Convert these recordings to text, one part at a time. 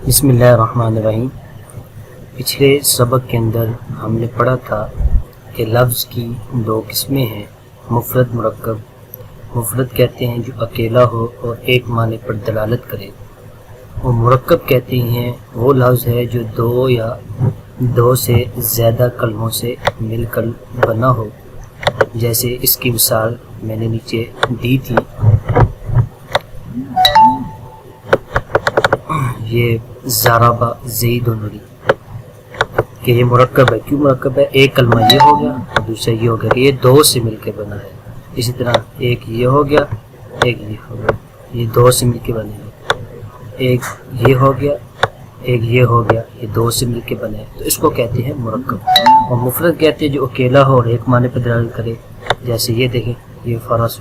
بسم اللہ الرحمن الرحیم۔ پچھلے سبق کے اندر ہم نے پڑھا تھا کہ لفظ کی دو قسمیں ہیں، مفرد مرکب۔ مفرد کہتے ہیں جو اکیلا ہو اور ایک معنی پر دلالت کرے، اور مرکب کہتے ہیں وہ لفظ ہے جو دو یا دو سے زیادہ کلموں سے مل کر بنا ہو، جیسے اس کی مثال میں نے نیچے دی تھی۔ یہ ضرب زید کہ یہ مرکب ہے۔ کیوں مرکب ہے؟ ایک کلمہ یہ ہو گیا اور دوسرا یہ ہو گیا کہ یہ دو سے مل کے بنا ہے۔ اسی طرح ایک یہ ہو گیا، ایک یہ ہو گیا، یہ دو سے مل کے بنے ہیں۔ ایک یہ ہو گیا، ایک یہ ہو گیا، یہ دو سے مل کے بنے ہیں، تو اس کو کہتے ہیں مرکب۔ اور مفرد کہتے ہیں جو اکیلا ہو اور ایک معنی پہ دلالت کرے، جیسے یہ دیکھیں، یہ فرس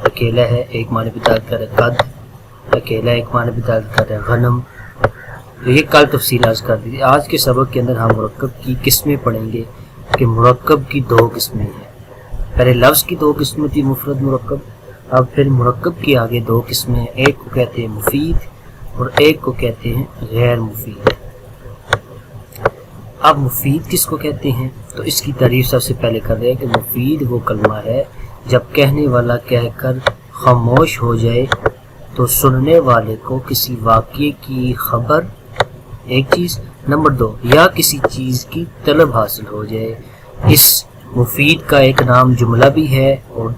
اکیلا ہے، ایک معنی پہ دلالت کرے، قد اکیلا ایک معنی پہ دلالت کر رہے ہیں، غنم۔ تو یہ کل تفصیل عرض کر دی تھی۔ آج کے سبق کے اندر ہم مرکب کی قسمیں پڑھیں گے کہ مرکب کی دو قسمیں ہیں۔ پہلے لفظ کی دو قسمیں تھی، مفرد مرکب، اب پھر مرکب کی آگے دو قسمیں ہیں، ایک کو کہتے ہیں مفید اور ایک کو کہتے ہیں غیر مفید۔ اب مفید کس کو کہتے ہیں؟ تو اس کی تعریف سب سے پہلے کر رہے ہیں کہ مفید وہ کلمہ ہے جب کہنے والا کہہ کر خاموش ہو جائے تو سننے والے کو کسی واقعے کی خبر، ایک چیز، نمبر دو، یا کسی چیز کی طلب حاصل ہو جائے۔ اس مفید کا ایک نام جملہ بھی ہے اور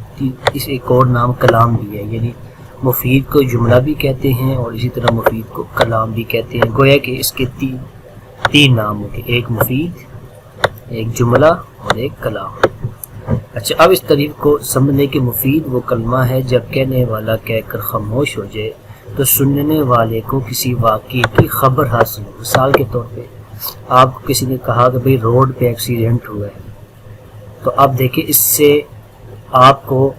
اس ایک اور نام کلام بھی ہے، یعنی مفید کو جملہ بھی کہتے ہیں اور اسی طرح مفید کو کلام بھی کہتے ہیں۔ گویا کہ اس کے تین نام ہو گئے، ایک مفید، ایک جملہ اور ایک کلام۔ اچھا، اب اس تعریف کو سمجھنے کے مفید وہ کلمہ ہے جب کہنے والا کہہ کر خاموش ہو جائے تو سننے والے کو کسی واقعے کی خبر حاصل ہو۔ مثال کے طور پہ آپ کو کسی نے کہا کہ بھئی روڈ پہ ایکسیڈنٹ ہوا ہے، تو اب دیکھیں اس سے آپ کو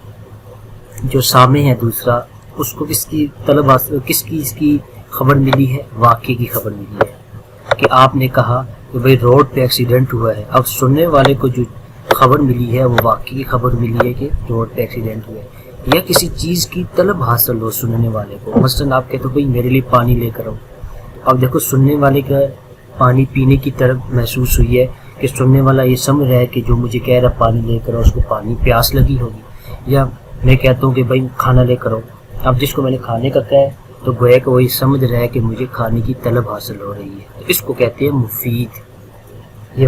جو سامع ہے دوسرا، اس کو کس کی طلب حاصل، کس کی اس کی خبر ملی ہے؟ واقعے کی خبر ملی ہے کہ آپ نے کہا کہ بھئی روڈ پہ ایکسیڈنٹ ہوا ہے۔ اب سننے والے کو جو خبر ملی ہے وہ واقعی کی خبر ملی ہے کہ روڈ پہ ایکسیڈنٹ ہوا ہے، یا کسی چیز کی طلب حاصل ہو سننے والے کو۔ مثلا آپ کہتے ہو بھئی میرے لیے پانی لے کر آؤ، اب دیکھو سننے والے کا پانی پینے کی طرف محسوس ہوئی ہے کہ سننے والا یہ سمجھ رہا ہے کہ جو مجھے کہہ رہا پانی لے کر آؤ اس کو پانی پیاس لگی ہوگی۔ یا میں کہتا ہوں کہ بھئی کھانا لے کر آؤ، اب جس کو میں نے کھانے کا کہا ہے تو گویا کہ وہی سمجھ رہا ہے کہ مجھے کھانے کی طلب حاصل ہو رہی ہے، تو اس کو کہتے ہیں مفید۔ یہ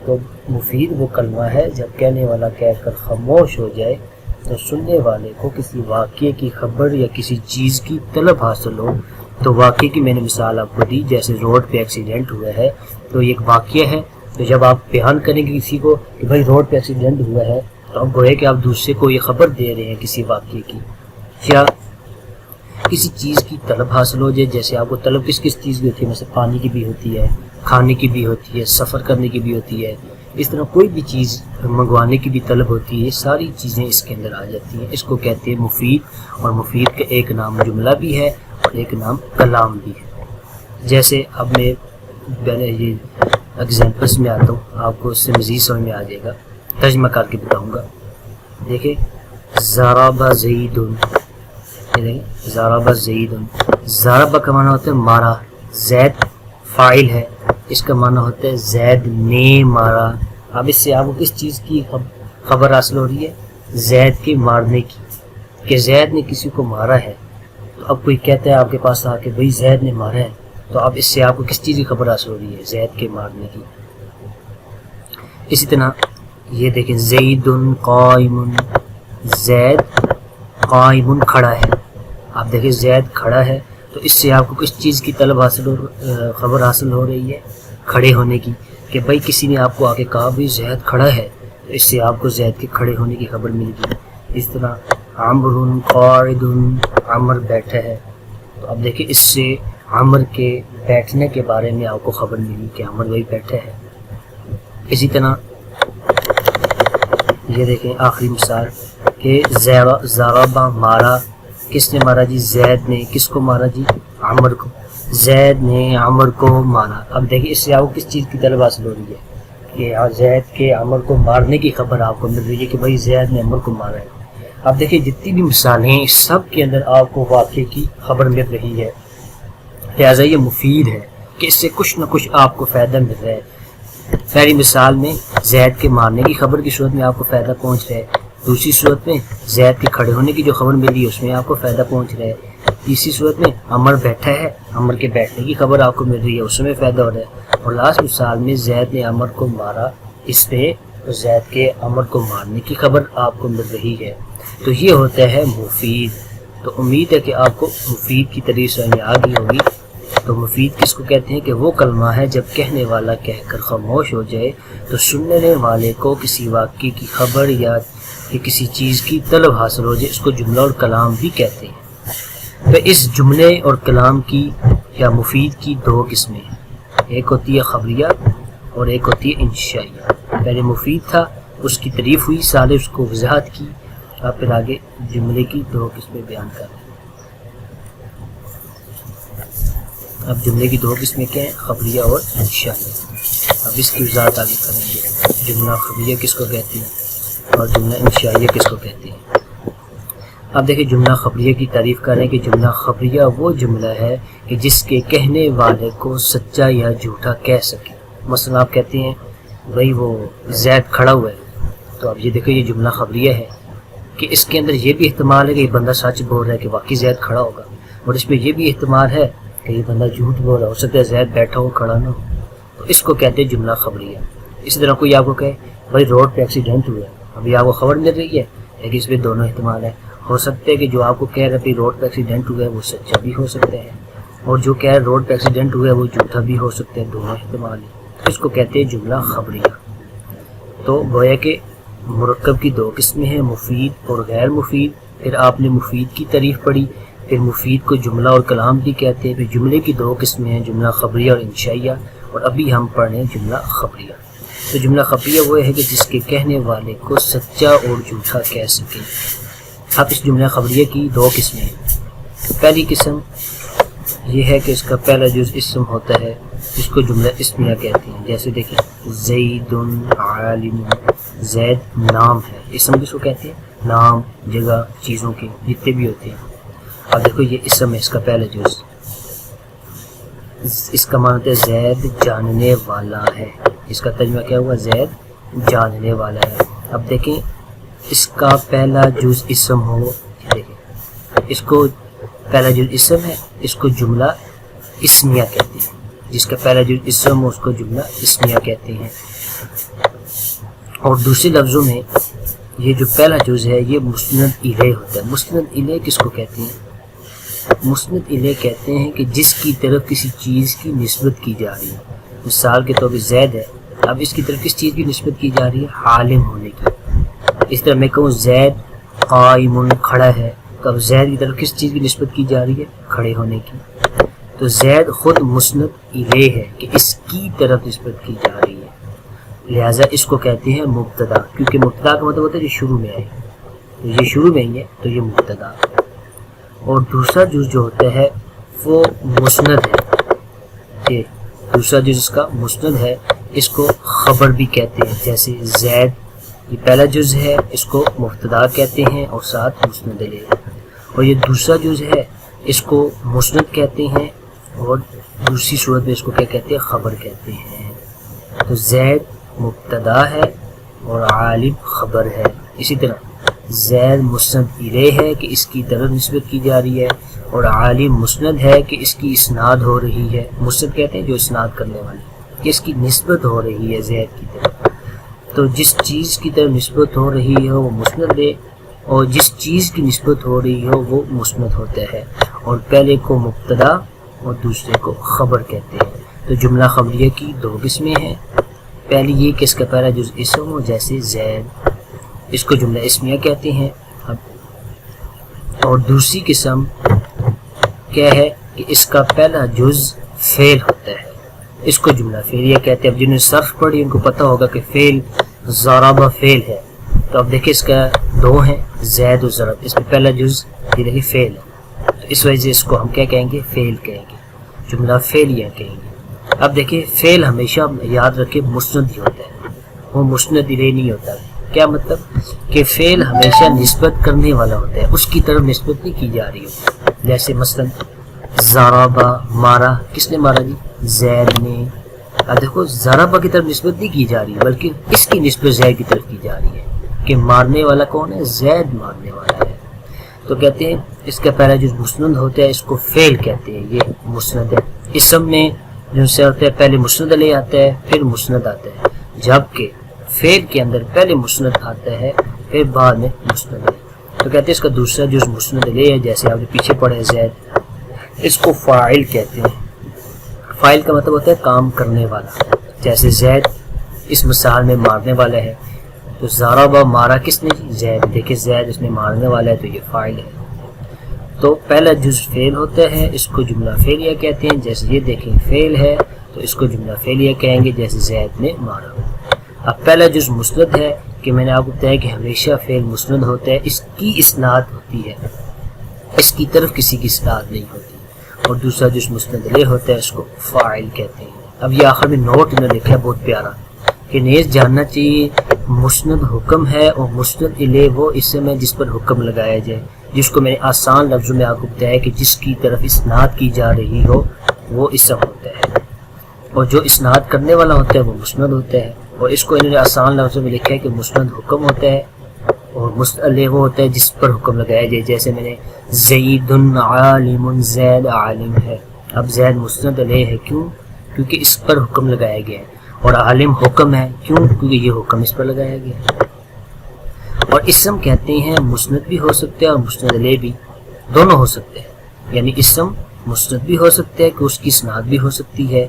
تو مفید وہ کلمہ ہے جب کہنے والا کہہ کر خاموش ہو جائے تو سننے والے کو کسی واقعے کی خبر یا کسی چیز کی طلب حاصل ہو۔ تو واقعے کی میں نے مثال آپ کو دی، جیسے روڈ پہ ایکسیڈنٹ ہوا ہے تو یہ ایک واقعہ ہے، تو جب آپ بیان کریں گے کسی کو کہ بھائی روڈ پہ ایکسیڈنٹ ہوا ہے تو اب گویا کہ آپ دوسرے کو یہ خبر دے رہے ہیں کسی واقعے کی، یا کسی چیز کی طلب حاصل ہو جائے۔ جیسے آپ کو طلب کس کس چیز کی ہوتی ہے؟ مثلا پانی کی بھی ہوتی ہے، کھانے کی بھی ہوتی ہے، سفر کرنے کی بھی ہوتی ہے، اس طرح کوئی بھی چیز منگوانے کی بھی طلب ہوتی ہے، ساری چیزیں اس کے اندر آ جاتی ہیں۔ اس کو کہتے ہیں مفید، اور مفید کا ایک نام جملہ بھی ہے اور ایک نام کلام بھی ہے۔ جیسے اب میں یہ ایگزامپلس میں آتا ہوں، آپ کو اس سے مزید سمجھ میں آ جائے گا، ترجمہ کر کے بتاؤں گا۔ دیکھیں، ضرب زید، ضرب زید، ضرب کا معنی ہوتا ہے مارا، زید فاعل ہے، اس کا معنی ہوتا ہے زید نے مارا۔ اب اس سے آپ کو کس چیز کی خبر حاصل ہو رہی ہے؟ زید کے مارنے کی، کہ زید نے کسی کو مارا ہے۔ تو اب کوئی کہتا ہے آپ کے پاس آ کے بھئی زید نے مارا ہے، تو اب اس سے آپ کو کس چیز کی خبر حاصل ہو رہی ہے؟ زید کے مارنے کی۔ اسی طرح یہ دیکھیں، زید قائم، زید قائم کھڑا ہے۔ آپ دیکھیں زید کھڑا ہے، تو اس سے آپ کو کس چیز کی طلب حاصل خبر حاصل ہو رہی ہے؟ کھڑے ہونے کی، کہ بھائی کسی نے آپ کو آگے کہا بھائی زید کھڑا ہے، تو اس سے آپ کو زید کے کھڑے ہونے کی خبر مل گئی۔ اس طرح عمر قاعد، عمر بیٹھا ہے، تو اب دیکھیں اس سے عمر کے بیٹھنے کے بارے میں آپ کو خبر ملی کہ عمر بھائی بیٹھا ہے۔ اسی طرح یہ دیکھیں آخری مثال کہ ضرب مارا، کس نے مارا جی؟ زید نے۔ کس کو مارا جی؟ عمر کو۔ زید نے عمر کو مارا۔ اب دیکھیں اس سے آپ کو کس چیز کی طلب حاصل ہو رہی ہے؟ کہ زید کے عمر کو مارنے کی خبر آپ کو مل رہی ہے کہ بھائی زید نے عمر کو مارا ہے۔ اب دیکھیں جتنی بھی مثالیں ہیں سب کے اندر آپ کو واقعے کی خبر مل رہی ہے۔ لہٰذا یہ مفید ہے کہ اس سے کچھ نہ کچھ آپ کو فائدہ مل رہا ہے۔ پہلی مثال میں زید کے مارنے کی خبر کی صورت میں آپ کو فائدہ پہنچ رہا ہے، دوسری صورت میں زید کے کھڑے ہونے کی جو خبر ملی ہے اس میں آپ کو فائدہ پہنچ رہا ہے، تیسری صورت میں عمر بیٹھا ہے، عمر کے بیٹھنے کی خبر آپ کو مل رہی ہے، اس میں فائدہ ہو رہا ہے، اور لاسٹ مثال میں زید نے عمر کو مارا، اس پہ زید کے عمر کو مارنے کی خبر آپ کو مل رہی ہے۔ تو یہ ہوتا ہے مفید۔ تو امید ہے کہ آپ کو مفید کی تعریف سمجھ آ گئی ہوگی۔ تو مفید کس کو کہتے ہیں کہ وہ کلمہ ہے جب کہنے والا کہہ کر خاموش ہو جائے تو سننے والے کو کسی واقعے کی خبر یا کہ کسی چیز کی طلب حاصل ہو جائے، اس کو جملہ اور کلام بھی کہتے ہیں۔ تو اس جملے اور کلام کی یا مفید کی دو قسمیں ہیں، ایک ہوتی ہے خبریہ اور ایک ہوتی ہے انشائیہ۔ پہلے مفید تھا، اس کی تعریف ہوئی، سالے اس کو وضاحت کی، اور پھر آگے جملے کی دو قسمیں بیان کر رہے ہیں۔ اب جملے کی دو قسمیں کیا ہیں؟ خبریہ اور انشائیہ۔ اب اس کی وضاحت آگے کریں گے، جملہ خبریہ کس کو کہتے ہیں اور جملہ انشائیہ کس کو کہتے ہیں۔ اب دیکھیں جملہ خبریہ کی تعریف کر رہے ہیں کہ جملہ خبریہ وہ جملہ ہے کہ جس کے کہنے والے کو سچا یا جھوٹا کہہ سکے۔ مثلا آپ کہتے ہیں بھائی وہ زید کھڑا ہوا ہے، تو اب یہ دیکھو یہ جملہ خبریہ ہے کہ اس کے اندر یہ بھی احتمال ہے کہ یہ بندہ سچ بول رہا ہے کہ واقعی زید کھڑا ہوگا، اور اس میں یہ بھی احتمال ہے کہ یہ بندہ جھوٹ بول رہا ہو سکتا ہے زید بیٹھا ہو کھڑا نہ ہو، تو اس کو کہتے ہیں جملہ خبریہ۔ اسی طرح کوئی آپ کو کہے بھائی روڈ پہ ایکسیڈنٹ ہوا ہے، ابھی آپ کو خبر مل رہی ہے لیکن اس میں دونوں احتمال ہے، ہو سکتا ہے کہ جو آپ کو کہہ رہے روڈ پہ ایکسیڈنٹ ہوا ہے وہ سچا بھی ہو سکتا ہے، اور جو کہہ رہے روڈ پہ ایکسیڈنٹ ہوا ہے وہ جھوٹا بھی ہو سکتا ہے، دونوں احتمال ہیں، اس کو کہتے ہیں جملہ خبریہ۔ تو گویا کہ مرکب کی دو قسمیں ہیں، مفید اور غیر مفید۔ پھر آپ نے مفید کی تعریف پڑھی، پھر مفید کو جملہ اور کلام بھی کہتے ہیں، پھر جملے کی دو قسمیں ہیں، جملہ خبریہ اور انشائیہ، اور ابھی ہم پڑھ رہے ہیں جملہ خبریہ۔ تو جملہ خبریہ وہ ہے کہ جس کے کہنے والے کو سچا اور جھوٹا کہہ سکے۔ اب اس جملہ خبریہ کی دو قسمیں ہیں۔ پہلی قسم یہ ہے کہ اس کا پہلا جز اسم ہوتا ہے، اس کو جملہ اسمیہ کہتے ہیں۔ جیسے دیکھیں زید عالم، زید نام ہے، اسم کس کو کہتے ہیں؟ نام، جگہ، چیزوں کے جتنے بھی ہوتے ہیں۔ اب دیکھو یہ اسم ہے، اس کا پہلا جز، اس کا معنی ہے زید جاننے والا ہے، اس کا ترجمہ کیا ہوا؟ زید جاننے والا ہے۔ اب دیکھیں اس کا پہلا جز اسم ہو، دیکھیں اس کو پہلا جز اسم ہے، اس کو جملہ اسمیہ کہتے ہیں، جس کا پہلا جز اسم ہو اس کو جملہ اسمیہ کہتے ہیں۔ اور دوسرے لفظوں میں یہ جو پہلا جز ہے یہ مسند الیہ ہوتا ہے۔ مسند الیہ کس کو کہتے ہیں؟ مسند الیہ کہتے ہیں کہ جس کی طرف کسی چیز کی نسبت کی جا رہی ہے۔ مثال کے طور پہ زید ہے، اب اس کی طرف کس چیز کی نسبت کی جا رہی ہے؟ عالم ہونے کی۔ اس طرح میں کہوں زید قائم کھڑا ہے، تو اب زید کی طرف کس چیز کی نسبت کی جا رہی ہے؟ کھڑے ہونے کی۔ تو زید خود مسند الیہ ہے کہ اس کی طرف نسبت کی جا رہی ہے، لہٰذا اس کو کہتے ہیں مبتدا، کیونکہ مبتدا کا مطلب ہوتا ہے جو شروع میں آئے، تو یہ شروع میں ہی ہے تو یہ مبتدا۔ اور دوسرا جز جو ہوتا ہے وہ مسند ہے، یہ دوسرا جز اس کا مسند ہے، اس کو خبر بھی کہتے ہیں۔ جیسے زید یہ پہلا جز ہے، اس کو مبتدا کہتے ہیں اور ساتھ مسند الیہ، اور یہ دوسرا جز ہے اس کو مسند کہتے ہیں، اور دوسری صورت میں اس کو کیا کہتے ہیں؟ خبر کہتے ہیں۔ تو زید مبتدا ہے اور عالم خبر ہے۔ اسی طرح زید مسند الیہ ہے کہ اس کی طرف نسبت کی جا رہی ہے، اور عالم مسند ہے کہ اس کی اسناد ہو رہی ہے۔ مسند کہتے ہیں جو اسناد کرنے والے، کہ اس کی نسبت ہو رہی ہے زید کی طرف۔ تو جس چیز کی طرف نسبت ہو رہی ہے وہ مسند ہے، اور جس چیز کی نسبت ہو رہی ہو وہ مسند ہوتا ہے، اور پہلے کو مبتدا اور دوسرے کو خبر کہتے ہیں۔ تو جملہ خبریہ کی دو قسمیں ہیں، پہلی یہ کہ اس کا پہلا جز اسم ہو، جیسے زید، اس کو جملہ اسمیہ کہتے ہیں۔ اور دوسری قسم کیا ہے کہ اس کا پہلا جز فعل ہوتا ہے، اس کو جملہ فعلیہ کہتے ہیں۔ اب جنہوں نے صرف پڑھی ان کو پتہ ہوگا کہ فعل ضرب فعل ہے، تو اب دیکھیں اس کا دو ہیں، زید و ضرب، اس میں پہلا جز یہ دیکھیں فعل ہے، تو اس وجہ سے اس کو ہم کیا کہیں گے؟ فعل کہیں گے، جملہ فعلیہ کہیں گے۔ اب دیکھیں فعل ہمیشہ یاد رکھیں مسند ہی ہوتا ہے، وہ مسند الیہ نہیں ہوتا۔ کیا مطلب؟ کہ فعل ہمیشہ نسبت کرنے والا ہوتا ہے، اس کی طرف نسبت نہیں کی جا رہی ہوتی۔ جیسے مثلا ضربہ مارا، کس نے مارا جی؟ زید نے۔ اب دیکھو ضربہ کی طرف نسبت نہیں کی جا رہی بلکہ اس کی نسبت زید کی طرف کی جا رہی ہے کہ مارنے والا کون ہے؟ زید مارنے والا ہے۔ تو کہتے ہیں اس کا پہلا جو مسند ہوتا ہے اس کو فعل کہتے ہیں، یہ مسند ہے۔ اسم میں جو سے ہوتا ہے پہلے مسند علیہ آتا ہے پھر مسند آتا ہے، جبکہ فعل کے اندر پہلے مسند آتا ہے پھر بعد میں مسند علیہ۔ تو کہتے ہیں اس کا دوسرا جو مسند علیہ ہے، جیسے آپ نے پیچھے پڑھا ہے زید، اس کو فاعل کہتے ہیں۔ فاعل کا مطلب ہوتا ہے کام کرنے والا، جیسے زید اس مثال میں مارنے والا ہے، تو ضربہ مارا کس نے؟ زید۔ دیکھیں زید اس نے مارنے والا ہے تو یہ فاعل ہے۔ تو پہلا جز فعل ہوتا ہے، اس کو جملہ فعلیہ کہتے ہیں، جیسے یہ دیکھیں فعل ہے تو اس کو جملہ فعلیہ کہیں گے، جیسے زید نے مارا۔ اب پہلا جز مسند ہے کہ میں نے آپ کو بتایا کہ ہمیشہ فعل مسند ہوتا ہے، اس کی اسناد ہوتی ہے، اس کی طرف کسی کی اسناد نہیں ہوتی۔ اور دوسرا جز مسند علیہ ہوتا ہے اس کو فاعل کہتے ہیں۔ اب یہ آخر میں نوٹ انہوں نے لکھا ہے بہت پیارا کہ نیز جاننا چاہیے مسند حکم ہے اور مسند علیہ وہ اسم ہے جس پر حکم لگایا جائے، جس کو میں نے آسان لفظوں میں آپ کو بتایا کہ جس کی طرف اسناد کی جا رہی ہو وہ اسم ہوتا ہے، اور جو اسناد کرنے والا ہوتا ہے وہ مسند ہوتا ہے۔ اور اس کو انہوں نے آسان لفظوں میں لکھا ہے کہ مسند حکم ہوتا ہے اور مسند علیہ وہ ہوتا ہے جس پر حکم لگایا جائے، جیسے میں نے زید عالم، زید عالم ہے۔ اب زید مسند علیہ ہے، کیوں؟ کیونکہ اس پر حکم لگایا گیا ہے، اور عالم حکم ہے، کیوں؟ کیونکہ یہ حکم اس پر لگایا گیا ہے۔ اور اسم کہتے ہیں مسند بھی ہو سکتا ہے اور مسند علیہ بھی، دونوں ہو سکتے ہیں، یعنی اسم مسند بھی ہو سکتا ہے کہ اس کی اسناد بھی ہو سکتی ہے،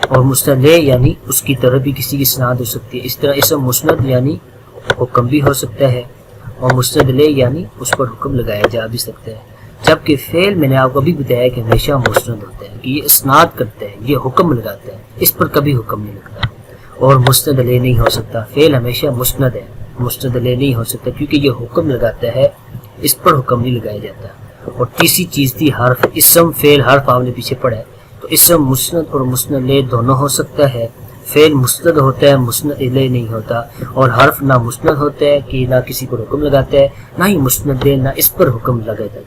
اور مسند علیہ یعنی اس کی طرف بھی کسی کی اسناد ہو سکتی ہے۔ اس طرح اسم مسند یعنی حکم بھی ہو سکتا ہے اور مسند علیہ یعنی اس پر حکم لگایا جا بھی سکتا ہے، جبکہ فعل میں نے آپ کو ابھی بتایا کہ ہمیشہ مسند ہوتا ہے، کہ یہ اسناد کرتا ہے، یہ حکم لگاتا ہے، اس پر کبھی حکم نہیں لگتا، اور مسند علیہ نہیں ہو سکتا۔ فعل ہمیشہ مسند ہے، مسند علیہ نہیں ہو سکتا کیونکہ یہ حکم لگاتا ہے، اس پر حکم نہیں لگایا جاتا۔ اور تیسری چیز تھی حرف، اسم فعل حرف آپ نے پیچھے پڑھا ہے، تو اسم مسند اور مسند علیہ دونوں ہو سکتا ہے، فعل مسند ہوتا ہے مسند علیہ نہیں ہوتا، اور حرف نہ مسند ہوتا ہے کہ نہ کسی پر حکم لگاتا ہے، نہ ہی مسند علیہ، نہ اس پر حکم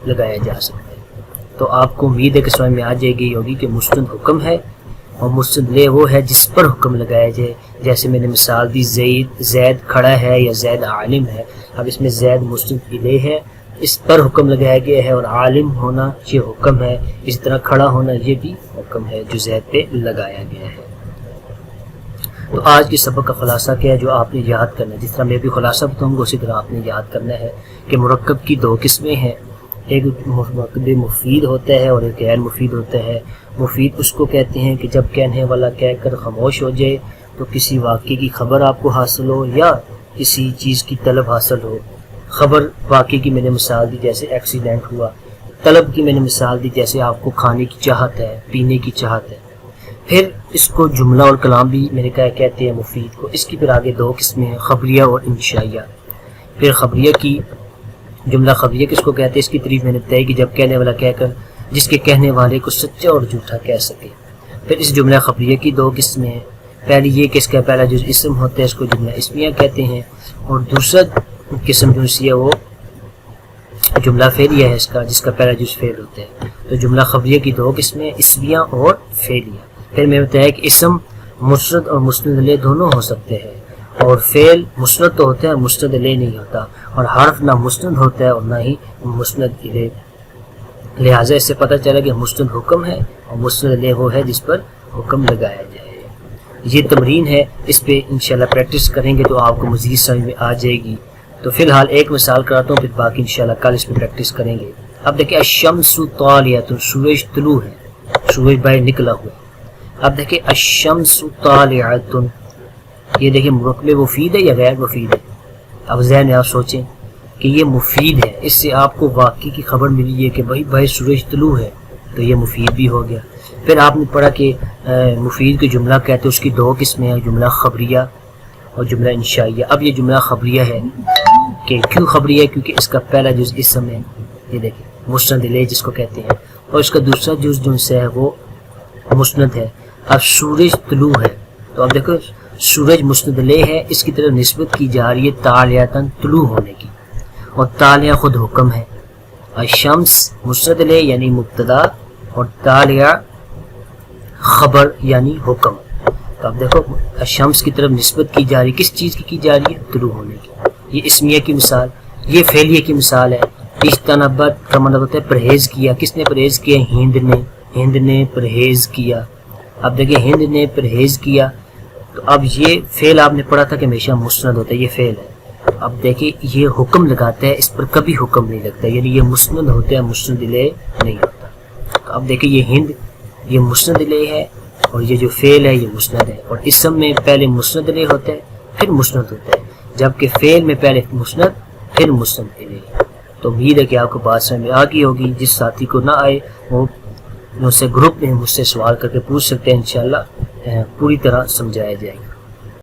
لگایا جا سکتا ہے۔ تو آپ کو امید ہے کہ سمجھ میں آ جائے گی ہوگی کہ مسند حکم ہے اور مسند علیہ وہ ہے جس پر حکم لگایا جائے، جیسے میں نے مثال دی زید کھڑا ہے یا زید عالم ہے۔ اب اس میں زید مسند علیہ ہے، اس پر حکم لگایا گیا ہے، اور عالم ہونا یہ حکم ہے، اس طرح کھڑا ہونا یہ بھی حکم ہے جو زید پہ لگایا گیا ہے۔ تو آج کے سبق کا خلاصہ کیا ہے جو آپ نے یاد کرنا ہے، جس طرح میں بھی خلاصہ بتاؤں گا اسی طرح آپ نے یاد کرنا ہے کہ مرکب کی دو قسمیں ہیں، ایک مرکب مفید ہوتا ہے اور ایک غیر مفید ہوتا ہے۔ مفید اس کو کہتے ہیں کہ جب کہنے والا کہہ کر خاموش ہو جائے تو کسی واقعے کی خبر آپ کو حاصل ہو یا کسی چیز کی طلب حاصل ہو۔ خبر واقعے کی میں نے مثال دی جیسے ایکسیڈنٹ ہوا، طلب کی میں نے مثال دی جیسے آپ کو کھانے کی چاہت ہے، پینے کی چاہت ہے۔ پھر اس کو جملہ اور کلام بھی میں نے کہا کہتے ہیں مفید کو۔ اس کی پھر آگے دو قسمیں ہیں، خبریہ اور انشائیہ۔ پھر خبریہ کی جملہ خبریہ کس کو کہتے ہیں، اس کی تعریف میں نے بتائی کہ جب کہنے والا کہہ کر جس کے کہنے والے کو سچا اور جھوٹا کہہ سکے۔ پھر اس جملہ خبریہ کی دو قسمیں ہیں، پہلی یہ کہ اس کا پہلا جز اسم ہوتا ہے، اس کو جملہ اسمیہ کہتے ہیں، اور دوسرا قسم جو سی ہے وہ جملہ فعلیہ ہے اس کا، جس کا پہلا جز فعل ہوتا ہے۔ تو جملہ خبریہ کی دو قسمیں اسمیہ اور فعلیہ۔ پھر میں بتایا کہ اسم مسند اور مسند علیہ دونوں ہو سکتے ہیں، اور فعل مسند تو ہوتا ہے مسند علیہ نہیں ہوتا، اور حرف نہ مسند ہوتا ہے اور نہ ہی مسند علیہ۔ لہٰذا اس سے پتہ چلا کہ مسند حکم ہے اور مسند علیہ وہ ہے جس پر حکم لگایا جائے۔ یہ تمرین ہے، اس پہ انشاءاللہ پریکٹس کریں گے تو آپ کو مزید سمجھ میں آ جائے گی۔ تو فی الحال ایک مثال کراتا ہوں، پھر باقی انشاءاللہ کل اس پہ پریکٹس کریں گے۔ اب دیکھیں الشمس طالیۃ، سورج طلوع ہے، سورج باہر نکلا ہوا۔ اب دیکھیں الشمس طالعۃ، یہ دیکھیں مرکب مفید ہے یا غیر مفید ہے؟ اب ذہن میں آپ سوچیں کہ یہ مفید ہے، اس سے آپ کو واقعی کی خبر ملی ہے کہ بھائی سورج طلوع ہے، تو یہ مفید بھی ہو گیا۔ پھر آپ نے پڑھا کہ مفید کے جملہ کہتے ہیں، اس کی دو قسمیں ہیں، جملہ خبریہ اور جملہ انشائیہ۔ اب یہ جملہ خبریہ ہے کہ کیوں خبریہ ہے؟ کیونکہ اس کا پہلا جز اسم ہے، یہ دیکھیں مسند علیہ جس کو کہتے ہیں، اور اس کا دوسرا جز جو ہے وہ مسند ہے۔ اب سورج طلوع ہے، تو اب دیکھو سورج مسند علیہ ہے، اس کی طرف نسبت کی جا رہی ہے طالعۃ، طلوع ہونے کی، اور طالع خود حکم ہے۔ الشمس مسند علیہ یعنی مبتدا، اور طالع خبر یعنی حکم. تو اب دیکھو الشمس کی طرف نسبت کی جا رہی، کس چیز کی جا رہی ہے؟ طلوع ہونے کی. یہ اسمیہ کی مثال، یہ فعلیہ کی مثال ہے. اجتنبت کا مطلب ہوتا ہے پرہیز کیا. کس نے پرہیز کیا؟ ہند نے پرہیز کیا. اب دیکھیں ہند نے پرہیز کیا، تو اب یہ فعل آپ نے پڑھا تھا کہ ہمیشہ مسند ہوتا ہے، یہ فعل ہے. اب دیکھیں یہ حکم لگاتا ہے، اس پر کبھی حکم نہیں لگتا، یعنی یہ مسند ہوتا ہے، مسند الیہ نہیں ہوتا. تو اب دیکھیں یہ ہند یہ مسند الیہ ہے، اور یہ جو فعل ہے یہ مسند ہے. اور اسم میں پہلے مسند الیہ ہوتا ہے پھر مسند ہوتا ہے، جبکہ فعل میں پہلے مسند پھر مسند الیہ. تو امید ہے کہ آپ کو بات سمجھ میں آ گئی ہوگی. جس ساتھی کو نہ آئے وہ مجھ سے گروپ میں مجھ سے سوال کر کے پوچھ سکتے ہیں، انشاءاللہ پوری طرح سمجھایا جائے گا.